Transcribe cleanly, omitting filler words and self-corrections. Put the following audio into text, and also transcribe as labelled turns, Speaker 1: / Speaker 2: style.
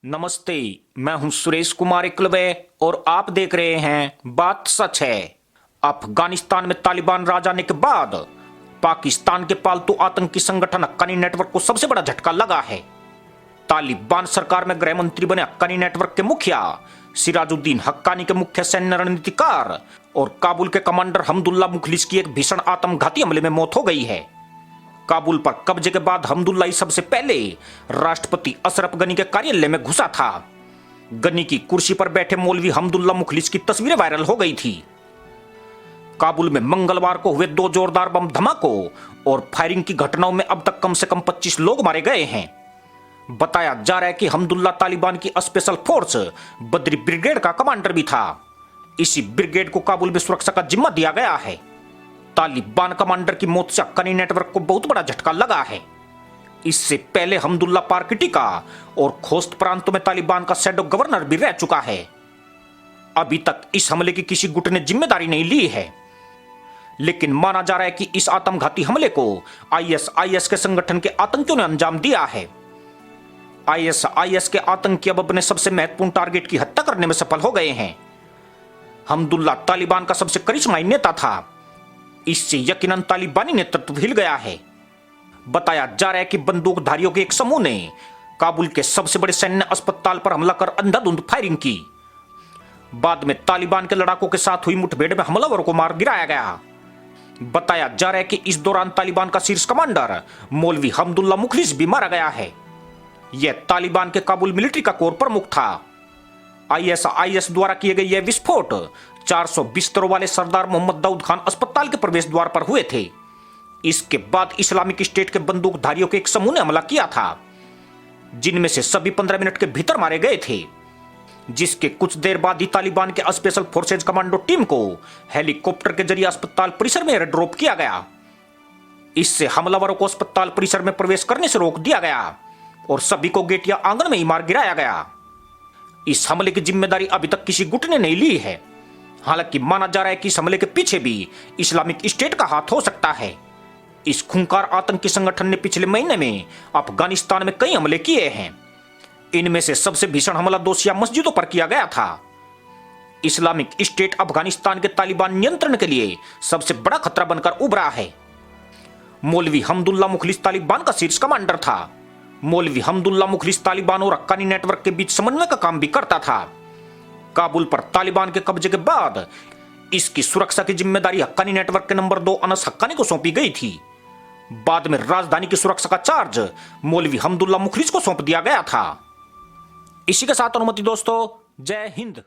Speaker 1: नमस्ते, मैं हूं सुरेश कुमार एकलवे और आप देख रहे हैं बात सच है। अफगानिस्तान में तालिबान राज आने के बाद पाकिस्तान के पालतू आतंकी संगठन हक्कानी नेटवर्क को सबसे बड़ा झटका लगा है। तालिबान सरकार में गृह मंत्री बने हक्कानी नेटवर्क के मुखिया सिराजुद्दीन हक्कानी के मुख्य सैन्य रणनीतिकार और काबुल के कमांडर हमदुल्ला मुखलिस की एक भीषण आत्मघाती हमले में मौत हो गई है। काबुल पर कब्जे के बाद हमदुल्ला सबसे पहले राष्ट्रपति अशरफ गनी के कार्यालय में घुसा था। गनी की कुर्सी पर बैठे मौलवी हमदुल्ला मुखलिस की तस्वीरें वायरल हो गई थी। काबुल में मंगलवार को हुए 2 जोरदार बम धमाकों और फायरिंग की घटनाओं में अब तक कम से कम 25 लोग मारे गए हैं। बताया जा रहा है कि हमदुल्ला तालिबान की स्पेशल फोर्स बद्री ब्रिगेड का कमांडर भी था। इसी ब्रिगेड को काबुल में सुरक्षा का जिम्मा दिया गया है। तालिबान कमांडर की मौत से हक्कानी नेटवर्क को बहुत बड़ा झटका लगा है। इससे पहले हमदुल्ला पार्किटिका और खोस्त प्रांतों में तालिबान का शैडो गवर्नर भी रह चुका है। अभी तक इस हमले की किसी गुट ने जिम्मेदारी नहीं ली है, लेकिन माना जा रहा है कि इस आत्मघाती हमले को आईएसआईएस के संगठन के आतंकियों ने अंजाम दिया है। आईएसआईएस के आतंकी अब अपने सबसे महत्वपूर्ण टारगेट की हत्या करने में सफल हो गए हैं। हमदुल्ला तालिबान का सबसे करिश्माई नेता था। इससे यकीनन तालिबानी नेतृत्व हिल गया है। बताया जा रहा है कि बंदूकधारियों के एक समूह ने काबुल के सबसे बड़े सैन्य अस्पताल पर हमला कर अंधाधुंध फायरिंग की। बाद में तालिबान के लड़ाकों के साथ हुई मुठभेड़ में हमलावरों को मार गिराया गया। बताया जा रहा है कि इस दौरान तालिबान का शीर्ष कमांडर मौलवी हमदुल्ला मुखलिस भी मारा गया है। यह तालिबान के काबुल मिलिट्री का कोर प्रमुख था। आईएसआईएस द्वारा किए गए यह विस्फोट 400 बिस्तरों वाले सरदार मोहम्मद दाऊद खान अस्पताल के प्रवेश द्वार पर हुए थे। इसके बाद इस्लामिक स्टेट के बंदूकधारियों के एक समूह ने हमला किया था, जिनमें से सभी 15 मिनट के भीतर मारे गए थे। जिसके कुछ देर बाद ही तालिबान के स्पेशल फोर्सेज कमांडो टीम को हेलीकॉप्टर के जरिए अस्पताल परिसर में एयर ड्रॉप किया गया। इससे हमलावरों को अस्पताल परिसर में प्रवेश करने से रोक दिया गया और सभी को गेट या आंगन में ही मार गिराया गया। इस हमले की जिम्मेदारी अभी तक किसी गुट ने नहीं ली है। हालांकि माना जा रहा है कि इस हमले के पीछे भी इस्लामिक स्टेट का हाथ हो सकता है। इस खूंखार आतंकी संगठन ने पिछले महीने में अफगानिस्तान में कई हमले किए हैं। इनमें से सबसे भीषण हमला 2 शिया मस्जिदों पर किया गया था। इस्लामिक स्टेट अफगानिस्तान के तालिबान नियंत्रण के लिए सबसे बड़ा खतरा बनकर उभरा है। मौलवी हमदुल्ला मुखलिस तालिबान का शीर्ष कमांडर था। मौलवी हमदुल्ला मुखलिस तालिबान और हक्कानी नेटवर्क के बीच समन्वय का काम भी करता था। काबुल पर तालिबान के कब्जे के बाद इसकी सुरक्षा की जिम्मेदारी हक्कानी नेटवर्क के नंबर 2 अनस हक्कानी को सौंपी गई थी। बाद में राजधानी की सुरक्षा का चार्ज मौलवी हमदुल्ला मुखलिस को सौंप दिया गया था। इसी के साथ अनुमति दोस्तों, जय हिंद।